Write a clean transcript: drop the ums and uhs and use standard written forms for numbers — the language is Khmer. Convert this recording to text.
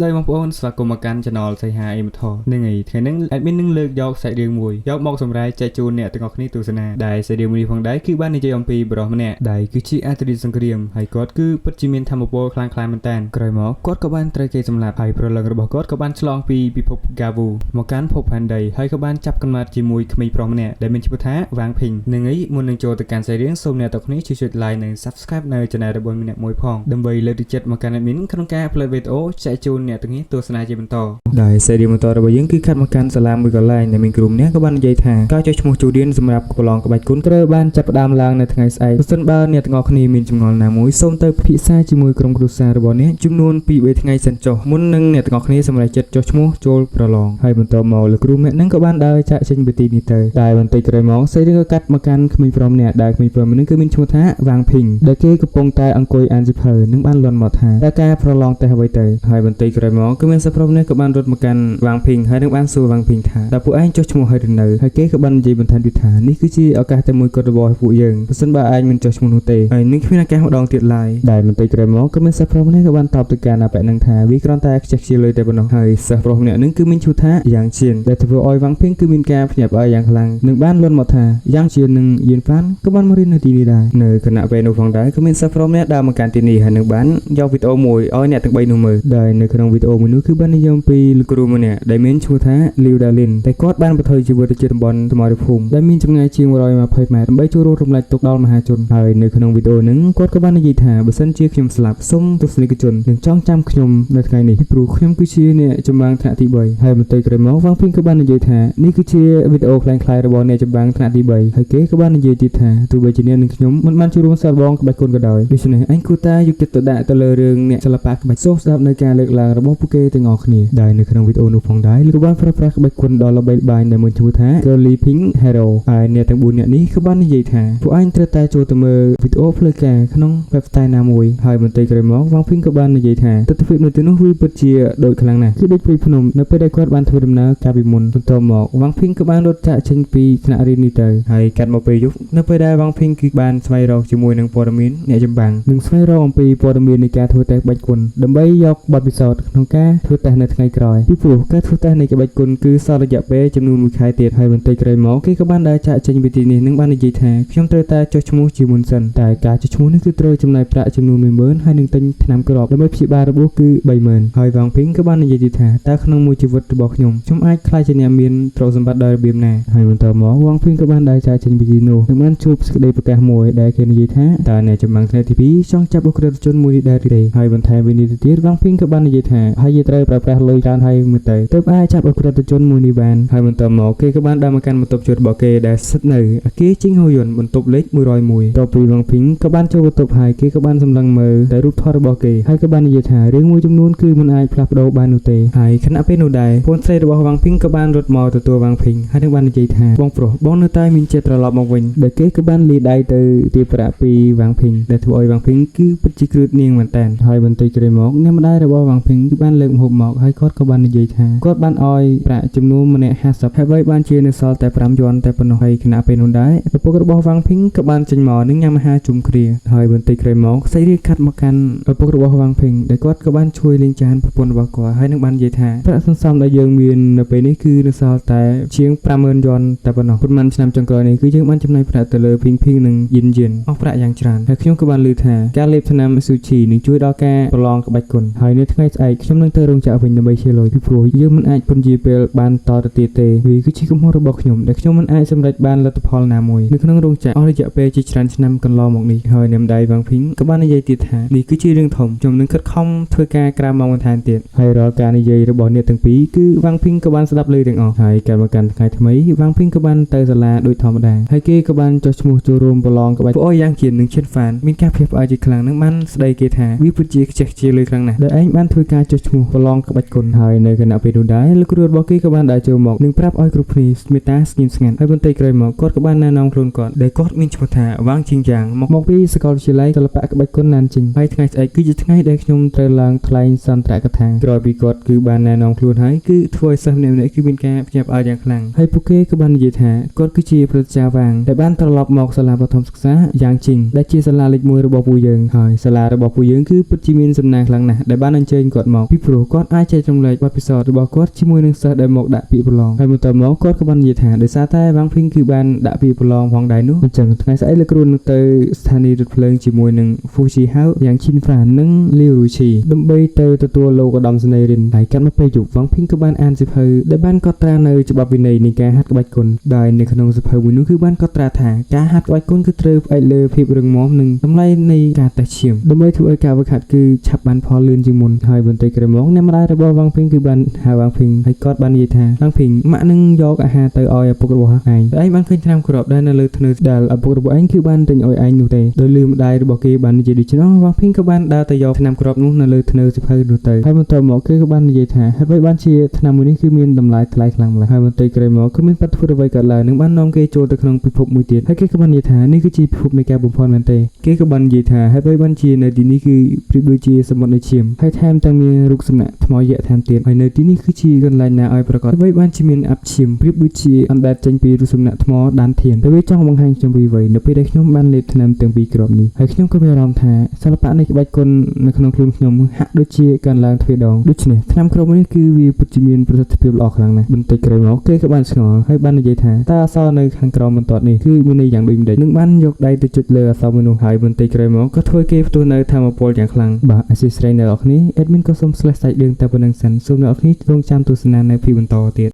ដោយបងប្អូនស្វាគមន៍មកកាន់ Channel សីហាអេមថនឹងឯថ្ងៃនេះ admin នឹងលើកយកសាច់រឿងមួយយកមកសម្រាប់ចែកជូនអ្នកទាំងអស់គ្នាទស្សនាដែលសាច់រឿងនេះផងដែរគឺបាននិយាយអំពីបរិសម្នាក់ដែលគឺជាអតីតសង្គ្រាមហើយគាត់គឺពិតជាមានធម៌ពលខ្លាំងក្លាមែនតើក្រោយមកគាត់ក៏បានត្រូវគេសម្លាប់ហើយប្រលឹងរបស់គាត់ក៏បានឆ្លងពីពិភព Gavu មកកាន់ភពផែនដីហើយក៏បានចាប់កំណើតជាមួយក្មេងប្រុសម្នាក់ដែលមានឈ្មោះថាវ៉ាងភីងនឹងឯមុននឹងចូលទៅកាន់សាច់រឿងសូមអ្នកទាំងអស់គ្នាជួយចុច like និង subscribe នៅ channel របស់អ្នកមួយផងដើម្បីលើកទឹកចិត្តមកកាន់ admin ក្នុងការ upload វីដេអូចែកជូនអ្នកទាំងនេះទស្សនាជាបន្តដែលសេរីបន្តរបស់យើងគឺកាត់មកកាន់សាលាមួយកន្លែងដែលមានគ្រូម្នាក់ក៏បាននិយាយថាការចុះឈ្មោះជូឌៀនសម្រាប់ប្រឡងក្បាច់គុណត្រូវបានចាប់ផ្ដើមឡើងនៅថ្ងៃស្អែកប្រសិនបើអ្នកទាំងអស់គ្នាមានចម្ងល់ណាមួយសូមទៅពិភាក្សាជាមួយក្រុមគ្រួសាររបស់អ្នកចំនួន 2-3 ថ្ងៃសិនចុះមុននឹងអ្នកទាំងអស់គ្នាសម្រេចចិត្តចុះឈ្មោះចូលប្រឡងហើយបន្តមកលោកគ្រូម្នាក់នឹងក៏បានដើរចាក់ចេញពីទីនេះទៅតែបន្តិចក្រោយមកសេរីក៏កាត់មកកាន់ក្មេងប្រុសម្នាក់ដែលក្មេងប្រុសនេះគឺមានឈ្មោះថាវ៉ាងភីងដែលគេកំពុងតែអង្គុយអានសៀវភៅនឹងបានលន់មកថាតើការប្រឡងតេស្តអ្វីទៅហើយបន្តិចក្រោយមកគឺមានសិស្សប្រុសម្នាក់ក៏បានរត់មកកាន់វ៉ាងភីងហើយនឹងបានសួរវ៉ាងភីងថាតើពួកឯងចុះឈ្មោះហើយឬនៅហើយគេក៏បាននិយាយបន្ថែមទៀតថានេះគឺជាឱកាសតែមួយគត់របស់ពួកយើងប្រសិនបើឯងមិនចុះឈ្មោះនោះទេហើយនឹងគ្មានឱកាសម្ដងទៀតឡើយដែលបន្តិចក្រោយមកក៏មានសិស្សប្រុសម្នាក់ក៏បានតបទៅកាន់អបិនឹងថាវាគ្រាន់តែខ្ជិះខ្ជាយលុយតែប៉ុណ្ណោះហើយសិស្សប្រុសម្នាក់នឹងគឺមានឈ្មោះថាយ៉ាងជៀនដែលធ្វើឲ្យវ៉ាងភីងគឺមានការភ្ញាក់ផ្អើលយ៉ាងខ្លាំងនឹងបានលន់មកថាយ៉ាងជៀននិងយៀនហ្វានក៏បានមករៀននៅទីនេះដែរនៅគណៈពេលនោះផងដែរក៏មានសិស្សប្រុសម្នាក់ដើរមកកាន់ទីនេះហើយនឹងបានយកវីដេអូមួយឲ្យអ្នកទាំង3នោះមើលដែលនៅក្នុងវីដេអូមួយនោះគឺបាននិយាយអំពីលោកគ្រូម្នាក់ដែលមានឈ្មោះថាលីវដាលីនតែគាត់បានបន្ថយជីវិតទៅជាតំបន់សមរភូមិដែលមានចម្ងាយជាង120ម៉ែត្រដើម្បីចូលរួមរំលែកទុក្ខដល់មហាជនហើយនៅក្នុងវីដេអូហ្នឹងគាត់ក៏បាននិយាយថាបើសិនជាខ្ញុំស្លាប់សូមទស្សនិកជននឹងចងចាំខ្ញុំនៅថ្ងៃនេះពីព្រោះខ្ញុំគឺជាអ្នកចម្បាំងថ្នាក់ទី3ហើយបន្តិចក្រោយមកវ៉ាងភីងក៏បាននិយាយថានេះគឺជាវីដេអូខ្លាំងៗរបស់អ្នកចម្បាំងថ្នាក់ទី3ហើយគេក៏បាននិយាយទៀតថាទោះបីជាអ្នកនិងខ្ញុំមិនបានចូលរួមសាកល្បងក្បាច់គុណក៏ដោយដូច្នេះអញគួរតែយកចិត្តទុកដាក់ទៅលើរឿងអ្នកសិល្បៈក្បាច់សូមស្ដាប់នៅការលើកឡើងរបស់ពួកគេទាំងអស់គ្នាដែលនៅក្នុងវីដេអូនោះផងដែរលោកក៏បានប្រើប្រាស់ក្បាច់គុណដ៏ល្បីល្បាញដែលមានឈ្មោះថា Girly Pink Hero ហើយអ្នកទាំង4នាក់នេះក៏បាននិយាយថាពួកអញត្រូវតែចូលទៅមើលវីដេអូផ្លូវការក្នុង website ណាមួយហើយបន្តិចក្រោយមកវ៉ាងភីងក៏បាននិយាយថាទស្សនវិជ្ជានៅទីនោះវាពិតជាដូចខ្លាំងណាស់គឺដូចព្រៃភ្នំនៅពេលដែលគាត់បានធ្វើដំណើរកាលពីមុនបន្ទាប់មកវ៉ាងភីងក៏បានរត់ចាក់ចេញពីថ្នាក់រៀននេះទៅហើយកាត់មកពេលយប់នៅពេលដែលវ៉ាងភីងគឺបានស្វែងរកជាមួយនឹងព័ត៌មានអ្នកចម្បាំងនិងស្វែងរកអំពីព័ត៌មាននៃការធ្វើតេស្តក្បាច់គុណដើម្បីយកបទពិសោធន៍ក្នុងការធ្វើតេស្តនៅថ្ងៃក្រោយពីព្រោះការធ្វើតេស្តនៃក្បាច់គុណគឺសល់រយៈពេលចំនួន1ខែទៀតហើយបន្តិចក្រោយមកគេក៏បានដើរចាក់ចេញពីទីនេះនិងបាននិយាយថាខ្ញុំត្រូវតែចុះឈ្មោះជាមុនសិនតែការចុះឈ្មោះនេះគឺត្រូវចំណាយប្រាក់ចំនួន 10000 ហើយនឹងទិញថ្នាំគ្រាប់ដើម្បីព្យាបាលរបួសគឺ 30000 ហើយវ៉ាងភីងក៏បាននិយាយទៀតថាតើក្នុងមួយជីវិតរបស់ខ្ញុំអាចខ្លាចជាអ្នកមានទ្រព្យសម្បត្តិដោយរបៀបណាហើយបន្តមកវ៉ាងភីងក៏បានដើរចាក់ចេញពីទីនោះនិងបានជួបសេចក្តីប្រកាសមួយដែលគេនិយាយថាតើអ្នកចម្បាំងថ្ងៃទី2ចង់ចាប់អ ក្រិតជនមួយនេះដែរទេហើយបន្ថែមពីនេះទៅទៀតវ៉ាងភីងក៏បាននិយាយថាហើយយើងត្រូវប្រើប្រាស់លុយច្រើនហើយមើលទៅទើបអាចចាប់អ ក្រិតជនមួយនេះបានហើយបន្តមកគេក៏បានដើរមកកាន់បន្ទប់ជួលរបស់គេដែលស្ថិតនៅអគារជីងហូយុនបន្ទប់លេខ101តទៅពីវ៉ាងភីងក៏បានចូលបន្ទប់ហើយគេក៏បានសម្លឹងមើលតែរូបថតរបស់គេហើយក៏បាននិយាយថារឿងមួយចំនួនគឺមិនអាចផ្លាស់ប្ដូរបាននោះទេហើយខណៈពេលនោះដែរពូនស្រីរបស់វ៉ាងភីងក៏បានរត់មកទទួលវ៉ាងភីងហើយនឹងបាននិយាយថាបងប្រុសបងនៅតែមានចិត្តត្រឡប់មកវិញដែលគេក៏បានលាដៃទៅទារប្រាក់ពីវ៉ាងភីងដែលធ្វើឲ្យវ៉ាងភីងគឺពិតជាគ្រឺតនាងមែនតើហើយបន្តិចក្រោយមកអ្នកម្ដាយរបស់វ៉ាងភីងគឺបានលើកម្ហូបមកហើយគាត់ក៏បាននិយាយថាគាត់បានឲ្យប្រាក់ចំនួនម្នាក់50ហើយបានជានៅសល់តែ5យន់តែប៉ុណ្ណោះហើយខណៈពេលនោះដែរឪពុករបស់វ៉ាងភីងក៏បានចេញមកនឹងញ៉ាំអាហារជុំគ្នាហើយបន្តិចក្រោយមកសេរីកាត់មកកាន់ឪពុករបស់វ៉ាងភីងដែលគាត់ក៏បានជួយលេងចានប្រពន្ធរបស់គាត់ហើយនឹងបាននិយាយថាប្រាក់សន្សំដែលយើងមាននៅពេលនេះគឺនៅសល់តែជាង50000យន់តែប៉ុណ្ណោះប៉ុន្មានឆ្នាំចុងក្រោយនេះគឺយើងបានចំណាយប្រាក់ទៅលើភីងនិងយិនអស់ប្រាក់យ៉ាងច្រើនហើយខ្ញុំក៏បានឮថាការលេបថ្នាំស៊ូឈីនឹងជួយដល់ការប្រឡងក្បាច់គុណហើយនៅថ្ងៃស្អែកខ្ញុំនឹងទៅរោងចក្រវិញដើម្បីជាលុយពីព្រោះយើងមិនអាចពន្យាពេលបានតទៅទៀតទេវាគឺជាកំហុសរបស់ខ្ញុំដែលខ្ញុំមិនអាចសម្រេចបានលទ្ធផលណាមួយនៅក្នុងរោងចក្រអស់រយៈពេលជាច្រើនឆ្នាំកន្លងមកនេះហើយអ្នកម្ដាយវ៉ាងភីងក៏បាននិយាយទៀតថានេះគឺជារឿងធំខ្ញុំនឹងខិតខំធ្វើការក្រៅម៉ោងបន្ថែមទៀតហើយរាល់ការនិយាយរបស់អ្នកទាំងពីរគឺវ៉ាងភីងក៏បានស្ដាប់ឮទាំងអស់ហើយកាលមកកាន់ថ្ងៃថ្មីវ៉ាងភីងក៏បានទៅសាលាដូចធម្មតាហើយគេក៏បានចុះឈ្មោះចូលរួមប្រឡងក្បាច់ពួកអយ៉ាងជានឹងឈិនហ្វានមានការភ័យផ្អើលជាខ្លាំងនឹងបានស្ដីគេថាវាពិតជាខ្ជិះខ្ជាយលុយខ្លាំងណាស់ដែលឯងបានធ្វើការចុះឈ្មោះប្រឡងក្បាច់គុណហើយនៅគណៈពេលនោះដែរលោកគ្រូរបស់គេក៏បានដើរចូលមកនិងប្រាប់ឲ្យគ្រប់គ្នាមេត្តាស្ងៀមស្ងាត់ហើយបន្តិចក្រោយមកគាត់ក៏បានណែនាំខ្លួនគាត់ដែលគាត់មានឈ្មោះថាវ៉ាងជីងយ៉ាងមកពីសាកលវិទ្យាល័យសិល្បៈក្បាច់គុណណានជីងហើយថ្ងៃស្អែកគឺជាថ្ងៃដែលខ្ញុំត្រូវឡើងថ្លែងសន្ទរកថាក្រោយពីគាត់គឺបានណែនាំខ្លួនហើយគឺធ្វើឲ្យសិស្សម្នាក់ៗគឺមានការភ្ញាក់ផ្អើលយ៉ាងខ្លាំងហើយពួកគេក៏បាននិយាយថាគាត់គឺជាព្រឹទ្ធាចារ្យវ៉ាងដែលបានត្រឡប់មកសាលាបឋមសិក្សាយ៉ាងជីងដែលជាសាលាលេខ1របស់ពួកយើងហើយសាលារបស់ពួកយើងគឺពិតជាមានសំណាងខ្លាំងណាស់ដែលបានអញ្ជើញគាត់ មកពីព្រោះគាត់អាចចែករំលែកបទពិសោធន៍របស់គាត់ជាមួយនឹងសិស្សដែលមកដាក់ពាក្យប្រឡងហើយបន្ទាប់មកគាត់ក៏បាននិយាយថាដោយសារតែវ៉ាងភីងគឺបានដាក់ពាក្យប្រឡងផងដែរនោះអញ្ចឹងថ្ងៃស្អែកលោកគ្រូនឹងទៅស្ថានីយ៍រថភ្លើងជាមួយនឹង Fu Chi Hao យ៉ាងឈិនហ្វានិង Liu Ruichi ដើម្បីទៅទទួលលោកឧត្តមសេនីយ៍រិនហើយកាត់មកពេលយប់វ៉ាងភីងក៏បានអានសៀវភៅដែលបានកត់ត្រានៅច្បាប់វិន័យនៃការហាត់ក្បាច់គុណដោយនៅក្នុងសៀវភៅមួយនោះគឺបានកត់ត្រាថាការហាត់ក្បាច់គុណគឺត្រូវផ្អែកលើភាពរឹងមាំនិងតម្លៃនៃការតេស្តឈាមដើម្បីធ្វើឲ្យការហ្វឹកហាត់គឺឆាប់បានផលលឿនជាងមុនហើយបន្តិចក្រោយមកអ្នកម្ដាយរបស់វ៉ាងភីងគឺបានហៅវ៉ាងភីងហើយគាត់បាននិយាយថាវ៉ាងភីងម៉ាក់នឹងយកអាហារទៅឲ្យឪពុករបស់ឯងឯងបានឃើញឆ្នាំគ្រាប់ដែលនៅលើធ្នើដែលឪពុករបស់ឯងគឺបានទិញឲ្យឯងនោះទេដោយលឺម្ដាយរបស់គេបាននិយាយដូច្នោះវ៉ាងភីងក៏បានដើរទៅយកឆ្នាំគ្រាប់នោះនៅលើធ្នើសៀវភៅនោះទៅហើយបន្ទាប់មកគេក៏បាននិយាយថាហេតុអ្វីបានជាឆ្នាំមួយនេះគឺមានតម្លៃថ្លៃខ្លាំងម្ល៉េះហើយបន្តិចក្រោយមកគឺមានបាត់ធ្វើអ្វីកើតឡើងនឹងបាននាំគេចូលទៅក្នុងពិភពមួយទៀតហើយគេក៏បាននិយាយថានេះគឺជាពិភពនៃការបំផន់មែនទេគេក៏បាននិយាយថាហេតុអ្វីបានជានៅទីនេះគឺប្រៀបដូចជាសមុទ្រនៃឈាមហើយថែមទាំងមានរូបសំណាកថ្មយក្សថែមទៀតហើយនៅទីនេះគឺជាកន្លែងណាឲ្យប្រកបអ្វីបានជាមានអព្យាឈាមប្រៀបដូចជាអណ្ដែតចេញពីរូបសំណាកថ្មដានធានតែវាចង់បង្ហាញខ្ញុំពីអ្វីនៅពេលដែលខ្ញុំបានលេបថ្នាំទាំងពីរគ្រាប់នេះហើយខ្ញុំក៏មានអារម្មណ៍ថាសិល្បៈនៃក្បាច់គុណនៅក្នុងខ្លួនខ្ញុំហាក់ដូចជាកើនឡើងទ្វេដងដូច្នេះថ្នាំគ្រាប់នេះគឺវាពិតជាមានប្រសិទ្ធភាពល្អខ្លាំងណាស់បន្តិចក្រោយមកគេក៏បានឆ្ងល់ហើយបាននិយាយថាតើអក្សរនៅខាងក្រោមបន្ទាត់នេះគឺមានន័យយ៉ាងដូចម្តេចនឹងបានយកដៃទៅចុចលើអក្សរមួយនោះហើយបន្តិចក្រោយមកក៏ធ្វើគេផ្ទុះនៅធម្មពលយ៉ាងខ្លាំងបាទអសិស្រ័យអ្នកនរគ្នា admin ក៏សូម slash សាច់រឿងតែប៉ុណ្្នឹងសិនសូមអ្នកនរគ្នារងចាំទស្សនានៅពីបន្តទៀត